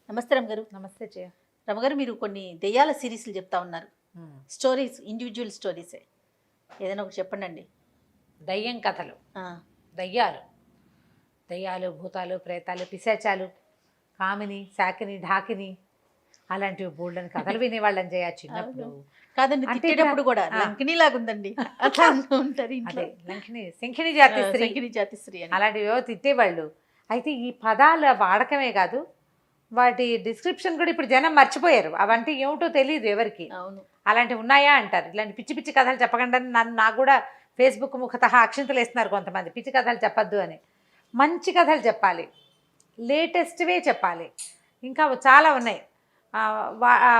నమస్తే రమగారు. నమస్తే జయ. రమగారు, మీరు కొన్ని దెయ్యాల సిరీస్లు చెప్తా ఉన్నారు. స్టోరీస్, ఇండివిజువల్ స్టోరీసే. ఏదైనా ఒకటి చెప్పండి. దయ్యం కథలు, దయ్యాలు, దయ్యాలు, భూతాలు, ప్రేతాలు, పిశాచాలు, కామిని, శాకిని, ఢాకిని, అలాంటివి బోల్డని కథలు వినేవాళ్ళని జయ చిన్నప్పుడు. కాదండి, తిట్టేటప్పుడు కూడా లంకిని లాగుందండి అట్లా ఉంటారు ఇంట్లో. లంకిని, శంఖిని జాతి స్త్రీ, శంఖిని జాతి స్త్రీ అలాంటివి తిట్టేవాళ్ళు. అయితే ఈ పదాల వాడకమే కాదు, వాటి డిస్క్రిప్షన్ కూడా ఇప్పుడు జనం మర్చిపోయారు. అవంటే ఏమిటో తెలియదు ఎవరికి. అవును, అలాంటివి ఉన్నాయా అంటారు. ఇలాంటి పిచ్చి పిచ్చి కథలు చెప్పకుండా నాకు కూడా ఫేస్బుక్ ముఖతః అక్షింతలు వేస్తున్నారు కొంతమంది, పిచ్చి కథలు చెప్పద్దు అని. మంచి కథలు చెప్పాలి, లేటెస్ట్వే చెప్పాలి. ఇంకా చాలా ఉన్నాయి.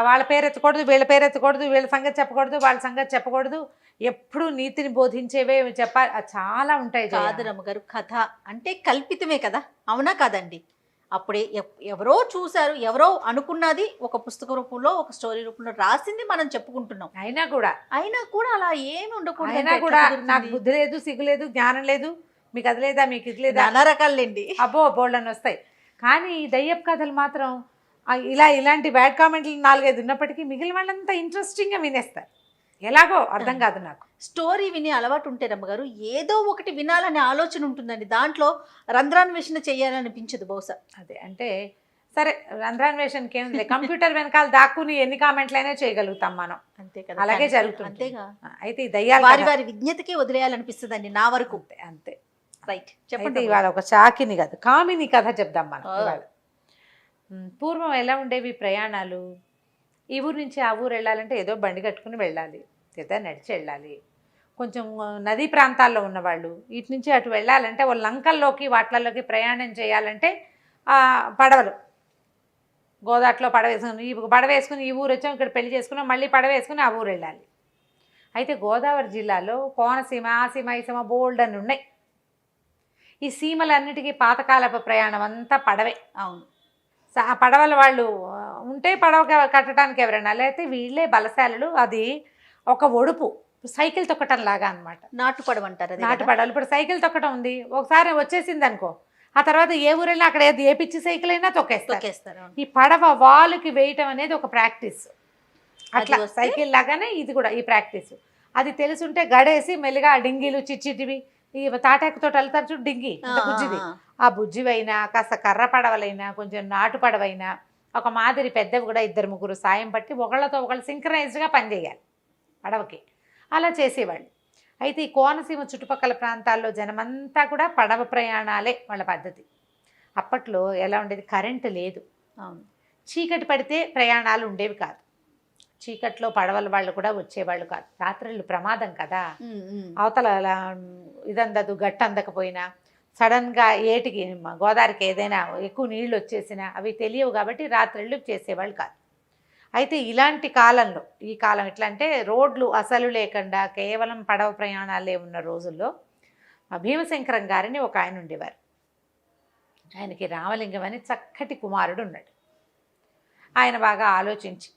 వాళ్ళ పేరు ఎత్తకూడదు, వీళ్ళ పేరు ఎత్తకూడదు, వీళ్ళ సంగతి చెప్పకూడదు, వాళ్ళ సంగతి చెప్పకూడదు, ఎప్పుడు నీతిని బోధించేవే చెప్పాలి. చాలా ఉంటాయి. కాదు రమ్మగారు, కథ అంటే కల్పితమే కదా, అవునా కాదండి? అప్పుడే ఎవరో చూశారు, ఎవరో అనుకున్నది ఒక పుస్తక రూపంలో, ఒక స్టోరీ రూపంలో రాసింది మనం చెప్పుకుంటున్నాం. అయినా కూడా అలా ఏమి ఉండకూడదు. అయినా కూడా నాకు బుద్ధి లేదు, సిగ్గు లేదు, జ్ఞానం లేదు, మీకు అది లేదా, మీకు ఇది లేదా, నానా రకాలండి. అబ్బో బోల్డని వస్తాయి. కానీ ఈ దయ్యపు కథలు మాత్రం ఇలాంటి బ్యాడ్ కామెంట్లు 4-5 ఉన్నప్పటికీ మిగిలిన వాళ్ళంతా ఇంట్రెస్టింగ్గా వినేస్తారు. ఎలాగో అర్థం కాదు నాకు. స్టోరీ వినే అలవాటు ఉంటే రమ్మగారు, ఏదో ఒకటి వినాలనే ఆలోచన ఉంటుందండి. దాంట్లో రంధ్రాన్వేషణ చేయాలనిపించదు బహుశా. అదే అంటే సరే, రంధ్రాన్వేషణకి ఏముంది, కంప్యూటర్ వెనకాల దాక్కుని ఎన్ని కామెంట్లు అయినా చేయగలుగుతాం మనం. అంతే కదా, అలాగే జరుగుతుంది. అంతేగా. అయితే ఈ దయ్యాలు వారి విజ్ఞతకే వదిలేయాలనిపిస్తుందండి నా వరకు. అంతే. రైట్, చెప్పండి. ఇవాళ ఒక చాకిని కాదు, కామిని కథ చెప్దాం మనం ఇవాళ. పూర్వం ఎలా ఉండేవి ప్రయాణాలు? ఈ ఊరు నుంచి ఆ ఊరు వెళ్ళాలంటే ఏదో బండి కట్టుకుని వెళ్ళాలి, లేదా నడిచి వెళ్ళాలి. కొంచెం నదీ ప్రాంతాల్లో ఉన్నవాళ్ళు ఇటు నుంచి అటు వెళ్ళాలంటే వాళ్ళ లంకల్లోకి వాట్లలోకి ప్రయాణం చేయాలంటే పడవలు, గోదాట్లో పడవేసుకుని ఈ ఊరు వచ్చాం, ఇక్కడ పెళ్లి చేసుకున్నాం, మళ్ళీ పడవేసుకుని ఆ ఊరు వెళ్ళాలి. అయితే గోదావరి జిల్లాలో కోనసీమ, ఆ సీమ, ఈ సీమ బోల్డ్ అని ఉన్నాయి. ఈ సీమలన్నిటికీ పాతకాలపు ప్రయాణం అంతా పడవే. అవును, ఆ పడవల వాళ్ళు ఉంటే పడవ కట్టడానికి ఎవరైనా, లేకపోతే వీళ్ళే బలశాలలు. అది ఒక ఒడుపు, సైకిల్ తొక్కటం లాగా అనమాట. నాటు పడవ అంటారు. నాటు పడవలు. ఇప్పుడు సైకిల్ తొక్కటం ఉంది, ఒకసారి వచ్చేసింది అనుకో, ఆ తర్వాత ఏ ఊరైనా అక్కడ ఏ పిచ్చి సైకిల్ అయినా తొక్కేస్తారు. ఈ పడవ వాలుకి వేయటం అనేది ఒక ప్రాక్టీస్. అట్లా సైకిల్ లాగానే ఇది కూడా ఈ ప్రాక్టీస్. అది తెలుసుంటే గడేసి మెల్లిగా ఆ డింగీలు చిచ్చిటివి, ఈ తాటాకుతో వెళ్తారు చూడు డింగి, బుజ్జిది, ఆ బుజ్జివైనా కాస్త కర్ర పడవలైనా కొంచెం నాటు పడవైనా ఒక మాదిరి పెద్దవి కూడా 2-3 సాయం పట్టి ఒకళ్ళతో ఒకళ్ళు సింక్రనైజ్డ్గా పనిచేయాలి పడవకి. అలా చేసేవాళ్ళు. అయితే ఈ కోనసీమ చుట్టుపక్కల ప్రాంతాల్లో జనమంతా కూడా పడవ ప్రయాణాలే వాళ్ళ పద్ధతి. అప్పట్లో ఎలా ఉండేది, కరెంటు లేదు. అవును, చీకటి పడితే ప్రయాణాలు ఉండేవి కాదు. చీకట్లో పడవల వాళ్ళు కూడా వచ్చేవాళ్ళు కాదు. రాత్రులు ప్రమాదం కదా, అవతల ఇదందదు, గట్టు అందకపోయినా సడన్గా ఏటికి గోదావరికి ఏదైనా ఎక్కువ నీళ్ళు వచ్చేసినా అవి తెలియవు కాబట్టి రాత్రిళ్ళు చేసేవాళ్ళు కాదు. అయితే ఇలాంటి కాలంలో, ఈ కాలం ఎట్లా అంటే రోడ్లు అసలు లేకుండా కేవలం పడవ ప్రయాణాలే ఉన్న రోజుల్లో భీమశంకరం గారిని ఒక ఆయన ఉండేవారు. ఆయనకి రామలింగం అని చక్కటి కుమారుడు ఉన్నాడు. ఆయన బాగా ఆలోచించి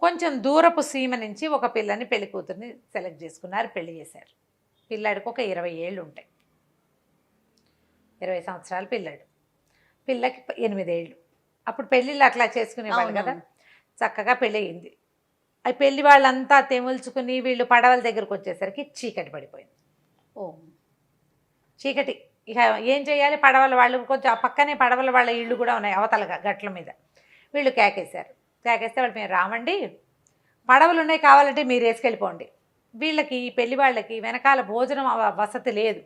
కొంచెం దూరపు సీమ నుంచి ఒక పిల్లని, పెళ్లి కూతుర్ని సెలెక్ట్ చేసుకున్నారు, పెళ్లి చేశారు. పిల్లాడికి ఒక 20 ఏళ్ళు ఉంటాయి, 20 సంవత్సరాలు పిల్లాడు. పిల్లకి 8 ఏళ్ళు. అప్పుడు పెళ్ళిళ్ళు అట్లా చేసుకునేవాళ్ళు కదా. చక్కగా పెళ్ళి అయింది. ఆ పెళ్లి వాళ్ళంతా తెముల్చుకుని వీళ్ళు పడవల దగ్గరకు వచ్చేసరికి చీకటి పడిపోయింది. చీకటి. ఇక ఏం చేయాలి, పడవల వాళ్ళు కొంచెం ఆ పక్కనే పడవల వాళ్ళ ఇళ్ళు కూడా ఉన్నాయి అవతలగా గట్ల మీద. వీళ్ళు కేకేశారు. కేకేస్తే వాళ్ళు, మేము రామండి, పడవలు ఉన్నాయి, కావాలంటే మీరు వేసుకెళ్ళిపోండి. వీళ్ళకి పెళ్లి వాళ్ళకి వెనకాల భోజనం వసతి లేదు.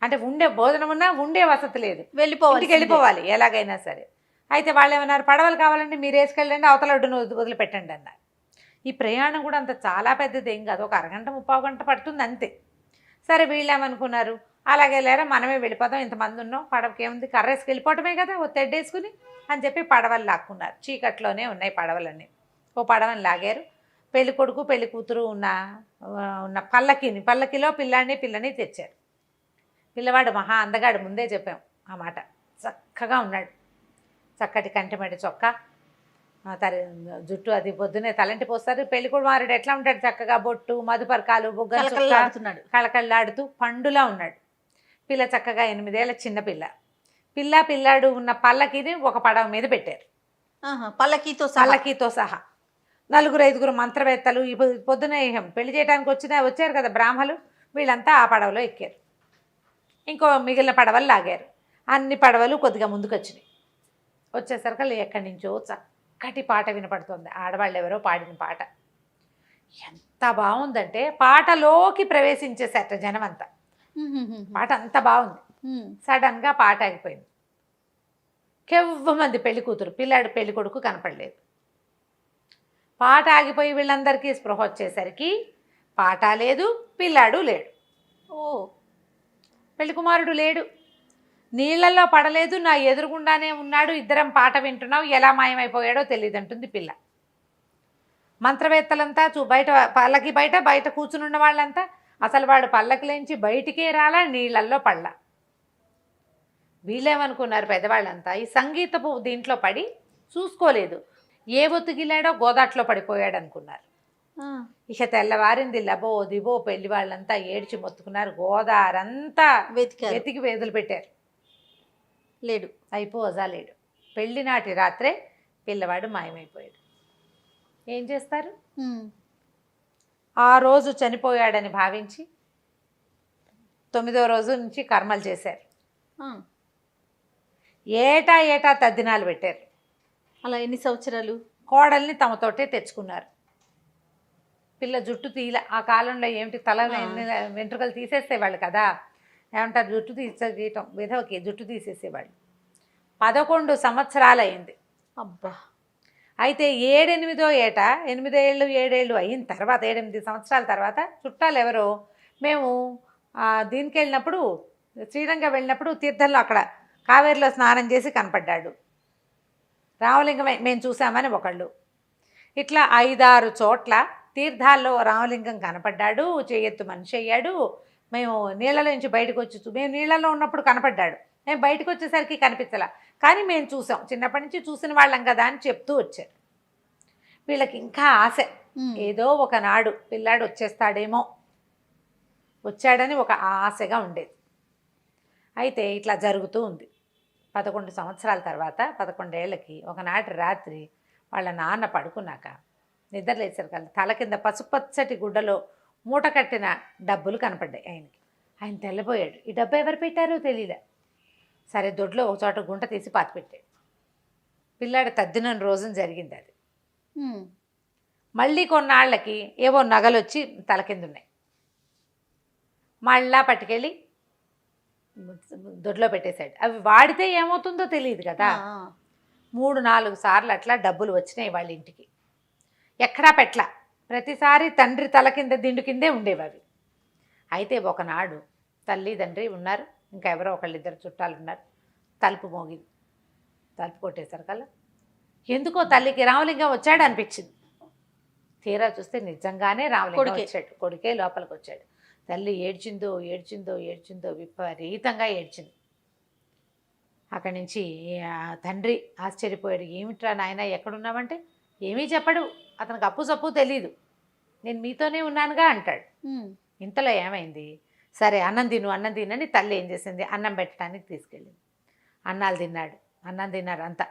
అంటే ఉండే భోజనం ఉన్నా ఉండే వసతి లేదు, వెళ్ళిపోవాలి ఎలాగైనా సరే. అయితే వాళ్ళు ఏమన్నారు, పడవలు కావాలంటే మీరు వేసుకెళ్ళండి, అవతల ఒడ్డును వదిలిపెట్టండి అన్నారు. ఈ ప్రయాణం కూడా అంత చాలా పెద్దది ఏం కాదు, ఒక అరగంట 30 గంట పడుతుంది అంతే. సరే వీళ్ళు ఏమనుకున్నారు, అలాగే లేరా మనమే వెళ్ళిపోదాం, ఇంతమంది ఉన్నాం, పడవకి ఏముంది, కర్రేసుకు వెళ్ళిపోవటమే కదా, తెడ్డేసుకుని అని చెప్పి పడవలు లాక్కున్నారు. చీకట్లోనే ఉన్నాయి పడవలన్నీ. ఓ పడవని లాగారు. పెళ్లి కొడుకు పెళ్లి కూతురు ఉన్న పల్లకిలో పిల్లని తెచ్చారు. పిల్లవాడు మహా అందగాడు, ముందే చెప్పాం ఆ మాట. చక్కగా ఉన్నాడు, చక్కటి కంటిమడి చొక్కా, జుట్టు అది పొద్దునే తలంటి పోస్తారు. పెళ్లి కుమారుడు ఎట్లా ఉంటాడు, చక్కగా బొట్టు, మధుపర్కాలు, బుగ్గలు కళకళలాడుతూ పండులా ఉన్నాడు. పిల్ల చక్కగా 8 ఏళ్ల చిన్నపిల్ల. పిల్లాడు ఉన్న పల్లకిని ఒక పడవ మీద పెట్టారు, ఆహా, పల్లకీతో పల్లకీతో సహా. 4-5 మంత్రవేత్తలు ఈ పొద్దున పెళ్లి చేయడానికి వచ్చారు కదా బ్రాహ్మలు, వీళ్ళంతా ఆ పడవలో ఎక్కారు. ఇంకో మిగిలిన పడవలు లాగారు. అన్ని పడవలు కొద్దిగా ముందుకు వచ్చినాయి. వచ్చేసరికి ఎక్కడి నుంచో చక్కటి పాట వినపడుతుంది, ఆడవాళ్ళు ఎవరో పాడిన పాట. ఎంత బాగుందంటే పాటలోకి ప్రవేశించేసేట జనం అంతా. పాట అంత బాగుంది. సడన్గా పాట ఆగిపోయింది. మంది పెళ్లి కూతురు, పిల్లాడు పెళ్లి కొడుకు కనపడలేదు. పాట ఆగిపోయి వీళ్ళందరికీ స్పృహ వచ్చేసరికి పాట లేదు, పిల్లాడు లేడు. ఓ, పెళ్లి కుమారుడు లేడు, నీళ్ళల్లో పడలేదు, నా ఎదురుగుండానే ఉన్నాడు, ఇద్దరం పాట వింటున్నావు, ఎలా మాయమైపోయాడో తెలియదు అంటుంది పిల్ల. మంత్రవేత్తలంతా బయట పల్లకి బయట కూర్చునున్న వాళ్ళంతా అసలు వాడు పల్లకిలోంచి బయటికే రాలా, నీళ్ళల్లో పడలా. వీళ్ళేమనుకున్నారు పెద్దవాళ్ళంతా, ఈ సంగీతపు దీంట్లో పడి చూసుకోలేదు, ఏ ఒత్తుగిలాడో గోదాట్లో పడిపోయాడు అనుకున్నారు. ఇక తెల్లవారింది, లబో దిబో పెళ్లి వాళ్ళంతా ఏడ్చి మొత్తుకున్నారు. గోదారంతా వెతికి వేదులు పెట్టారు, లేడు. అయిపోజా లేడు. పెళ్లి నాటి రాత్రే పిల్లవాడు మాయమైపోయాడు. ఏం చేస్తారు? ఆ రోజు చనిపోయాడని భావించి 9వ రోజు నుంచి కర్మలు చేశారు. ఏటా తద్దినాలు పెట్టారు. అలా ఎన్ని సంవత్సరాలు? కోడల్ని తమతోటే తెచ్చుకున్నారు. పిల్ల జుట్టు తీల, ఆ కాలంలో ఏమిటి తల వెంట్రుకలు తీసేసేవాళ్ళు కదా, ఏమంటారు, జుట్టు తీయటం, విధవకి జుట్టు తీసేసేవాళ్ళు. 11 సంవత్సరాలు అయింది. అబ్బా. అయితే 7-8వ ఏట, 7 ఏళ్ళు అయిన తర్వాత, 7-8 సంవత్సరాల తర్వాత చుట్టాలు ఎవరో, మేము దీనికి వెళ్ళినప్పుడు, శ్రీరంగం వెళ్ళినప్పుడు తీర్థంలో అక్కడ కావేరిలో స్నానం చేసి కనపడ్డాడు రామలింగం, మేము చూసామని ఒకళ్ళు. ఇట్లా 5-6 చోట్ల తీర్థాల్లో రామలింగం కనపడ్డాడు, చేయెత్తు మనిషి అయ్యాడు. మేము నీళ్ళలో నుంచి బయటకు వచ్చి, మేము నీళ్ళలో ఉన్నప్పుడు కనపడ్డాడు, మేము బయటకు వచ్చేసరికి కనిపించలా, కానీ మేము చూసాం, చిన్నప్పటి నుంచి చూసిన వాళ్ళం కదా అని చెప్తూ వచ్చారు. వీళ్ళకి ఇంకా ఆశ, ఏదో ఒకనాడు పిల్లాడు వచ్చేస్తాడేమో, వచ్చాడని ఒక ఆశగా ఉండేది. అయితే ఇట్లా జరుగుతూ ఉంది. 11 సంవత్సరాల తర్వాత 11 ఏళ్ళకి ఒకనాటి రాత్రి వాళ్ళ నాన్న పడుకున్నాక నిద్రలేసారు కదా, తల కింద పసుపచ్చటి గుడ్డలో మూట కట్టిన డబ్బులు కనపడ్డాయి ఆయనకి. ఆయన తెల్లబోయాడు, ఈ డబ్బు ఎవరు పెట్టారో తెలియలే. సరే దొడ్లో ఒక చోట గుంట తీసి పాతిపెట్టాడు. పిల్లాడు తద్దిన రోజున జరిగింది అది. మళ్ళీ కొన్నాళ్ళకి ఏవో నగలు వచ్చి తల కింద ఉన్నాయి. మళ్ళా పట్టుకెళ్ళి దొడ్లో పెట్టేశాడు. అవి వాడితే ఏమవుతుందో తెలియదు కదా. 3-4 సార్లు అట్లా డబ్బులు వచ్చినాయి వాళ్ళ ఇంటికి, ఎక్కడా పెట్ల. ప్రతిసారి తండ్రి తల కింద దిండు కిందే ఉండేవి అవి. అయితే ఒకనాడు తల్లి తండ్రి ఉన్నారు, ఇంకా ఎవరో ఒకళ్ళిద్దరు చుట్టాలు ఉన్నారు. తలుపు మోగింది, తలుపు కొట్టేశారు కల్లా. ఎందుకో తల్లికి రామలింగం వచ్చాడు అనిపించింది. తీరా చూస్తే నిజంగానే రామలింగం వచ్చాడు, కొడుకే లోపలికి వచ్చాడు. తల్లి ఏడ్చిందో విపరీతంగా ఏడ్చింది. అక్కడి నుంచి తండ్రి ఆశ్చర్యపోయాడు, ఏమిట్రా నాయన ఎక్కడున్నామంటే, ఏమీ చెప్పడు, అతనికి అప్పు సప్పు తెలీదు, నేను మీతోనే ఉన్నానుగా అంటాడు. ఇంతలో ఏమైంది, సరే అన్నం తినని తల్లి ఏం చేసింది, అన్నం పెట్టడానికి తీసుకెళ్ళింది. అన్నం తిన్నారు అంతా.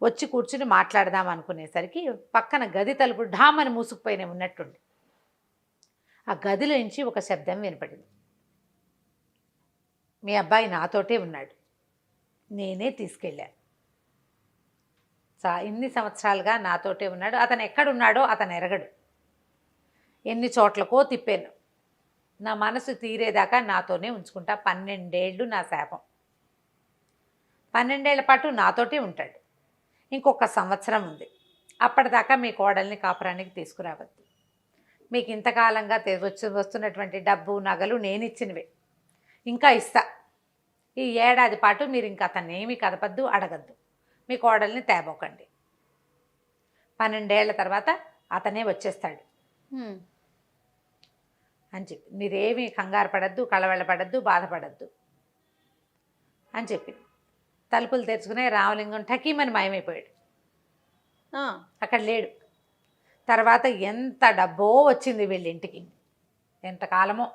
వచ్చి కూర్చుని మాట్లాడదాం అనుకునేసరికి పక్కన గది తలుపు ఢామని మూసుకుపోయిన ఉన్నట్టుండి ఆ గదిలో నుంచి ఒక శబ్దం వినపడింది. మీ అబ్బాయి నాతోటే ఉన్నాడు, నేనే తీసుకెళ్ళాను. ఇన్ని సంవత్సరాలుగా నాతోటే ఉన్నాడు, అతను ఎక్కడున్నాడో అతను ఎరగడు, ఎన్ని చోట్లకో తిప్పాను, నా మనసు తీరేదాకా నాతోనే ఉంచుకుంటా. 12 ఏళ్ళు నా శాపం, 12 ఏళ్ల పాటు నాతోటే ఉంటాడు. ఇంకొక సంవత్సరం ఉంది, అప్పటిదాకా మీ కోడల్ని కాపురానికి తీసుకురావద్దు. మీకు ఇంతకాలంగా వస్తున్నటువంటి డబ్బు నగలు నేను ఇచ్చినవే, ఇంకా ఇస్తా. ఈ ఏడాది పాటు మీరు ఇంకా అతన్ని ఏమీ కదపద్దు, అడగద్దు, మీ కోడల్ని తేబోకండి. 12 ఏళ్ల తర్వాత అతనే వచ్చేస్తాడు అని చెప్పి, మీరేమీ కంగారు పడద్దు, కళవళ్ళపడద్దు, బాధపడద్దు అని చెప్పి తలుపులు తెరుచుకునే రామలింగం ఠకీమని మాయమైపోయాడు. అక్కడ లేడు. తర్వాత ఎంత డబ్బో వచ్చింది వీళ్ళింటికి, ఎంతకాలమో.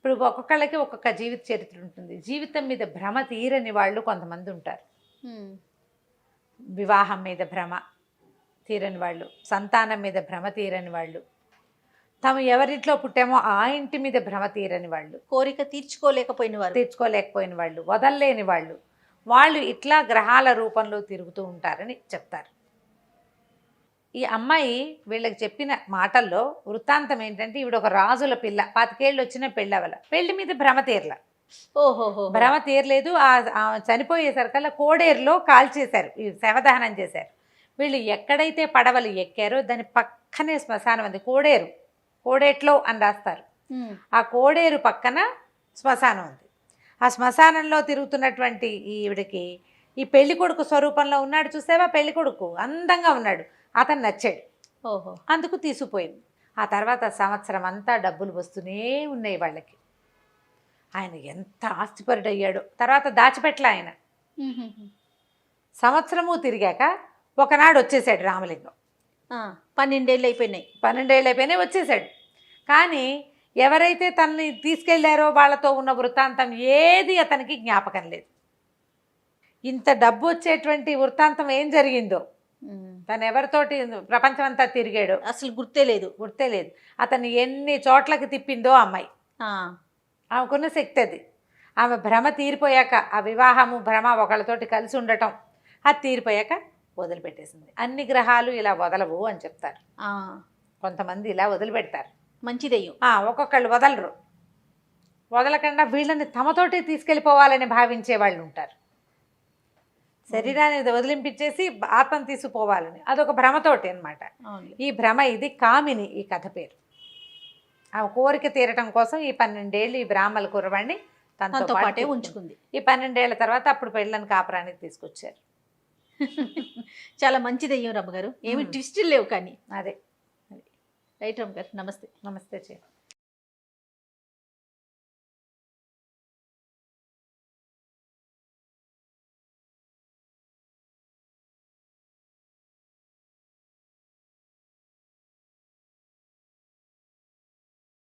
ఇప్పుడు ఒక్కొక్కళ్ళకి ఒక్కొక్క జీవిత చరిత్ర ఉంటుంది. జీవితం మీద భ్రమ తీరని వాళ్ళు కొంతమంది ఉంటారు. వివాహం మీద భ్రమ తీరని వాళ్ళు, సంతానం మీద భ్రమ తీరని వాళ్ళు, తాము ఎవరింట్లో పుట్టామో ఆ ఇంటి మీద భ్రమ తీరని వాళ్ళు, కోరిక తీర్చుకోలేకపోయిన వారు. తెచ్చుకోలేకపోయిన వాళ్ళు, వదల్లేని వాళ్ళు, వాళ్ళు ఇట్లా గ్రహాల రూపంలో తిరుగుతూ ఉంటారని చెప్తారు. ఈ అమ్మాయి వీళ్ళకి చెప్పిన మాటల్లో వృత్తాంతం ఏంటంటే, ఈవిడ ఒక రాజుల పిల్ల, 25 ఏళ్ళు వచ్చిన పెళ్ళవల, పెళ్లి మీద భ్రమ తీరల. ఓహోహో. భ్రమ తీరలేదు. ఆ చనిపోయేసరికల్లా కోడేరులో కాల్చేశారు, ఈ శవదహనం చేశారు. వీళ్ళు ఎక్కడైతే పడవలు ఎక్కారో దాని పక్కనే శ్మశానం ఉంది. కోడేట్లో అని రాస్తారు. ఆ కోడేరు పక్కన శ్మశానం ఉంది. ఆ శ్మశానంలో తిరుగుతున్నటువంటి ఈవిడికి ఈ పెళ్లి కొడుకు స్వరూపంలో ఉన్నాడు, చూసావా? పెళ్లి కొడుకు అందంగా ఉన్నాడు, అతను నచ్చాడు. ఓహో. అందుకు తీసుకుపోయింది. ఆ తర్వాత సంవత్సరం అంతా డబ్బులు వస్తూనే ఉన్నాయి వాళ్ళకి. ఆయన ఎంత ఆస్తిపరుడయ్యాడో. తర్వాత దాచిపెట్టలే ఆయన. సంవత్సరము తిరిగాక ఒకనాడు వచ్చేసాడు రామలింగం. 12 ఏళ్ళు అయిపోయినాయి. 12 ఏళ్ళు అయిపోయినాయి, వచ్చేసాడు. కానీ ఎవరైతే తనని తీసుకెళ్లారో వాళ్ళతో ఉన్న వృత్తాంతం ఏది అతనికి జ్ఞాపకం లేదు. ఇంత డబ్బు వచ్చేటువంటి వృత్తాంతం ఏం జరిగిందో, తను ఎవరితోటి ప్రపంచం అంతా తిరిగాడో అసలు గుర్తే లేదు. అతను ఎన్ని చోట్లకి తిప్పిందో అమ్మాయి. ఆమెకున్న శక్తి అది. ఆమె భ్రమ తీరిపోయాక, ఆ వివాహము భ్రమ ఒకళ్ళతోటి కలిసి ఉండటం అది తీరిపోయాక వదిలిపెట్టేసింది. అన్ని గ్రహాలు ఇలా వదలవు అని చెప్తారు. కొంతమంది ఇలా వదిలిపెడతారు. మంచిదయ్యం. ఒక్కొక్కళ్ళు వదలరు. వదలకుండా వీళ్ళని తమతోటి తీసుకెళ్ళిపోవాలని భావించే వాళ్ళు ఉంటారు. శరీరాన్ని వదిలింపించేసి ఆత్మను తీసుకుపోవాలని, అదొక భ్రమతోటి అనమాట. ఈ భ్రమ, ఇది కామిని ఈ కథ పేరు. ఆ కోరిక తీరటం కోసం ఈ 12 ఏళ్ళు ఈ బ్రాహ్మణ కుర్రవాడిని తనతో పాటే ఉంచుకుంది. ఈ 12 ఏళ్ల తర్వాత అప్పుడు పెళ్ళని కాపురానికి తీసుకొచ్చారు. చాలా మంచిదయ్యం రమ్మగారు. ఏమి ట్విస్టులు లేవు కానీ. అదే రైట్ రమ్మగారు. నమస్తే. నమస్తే.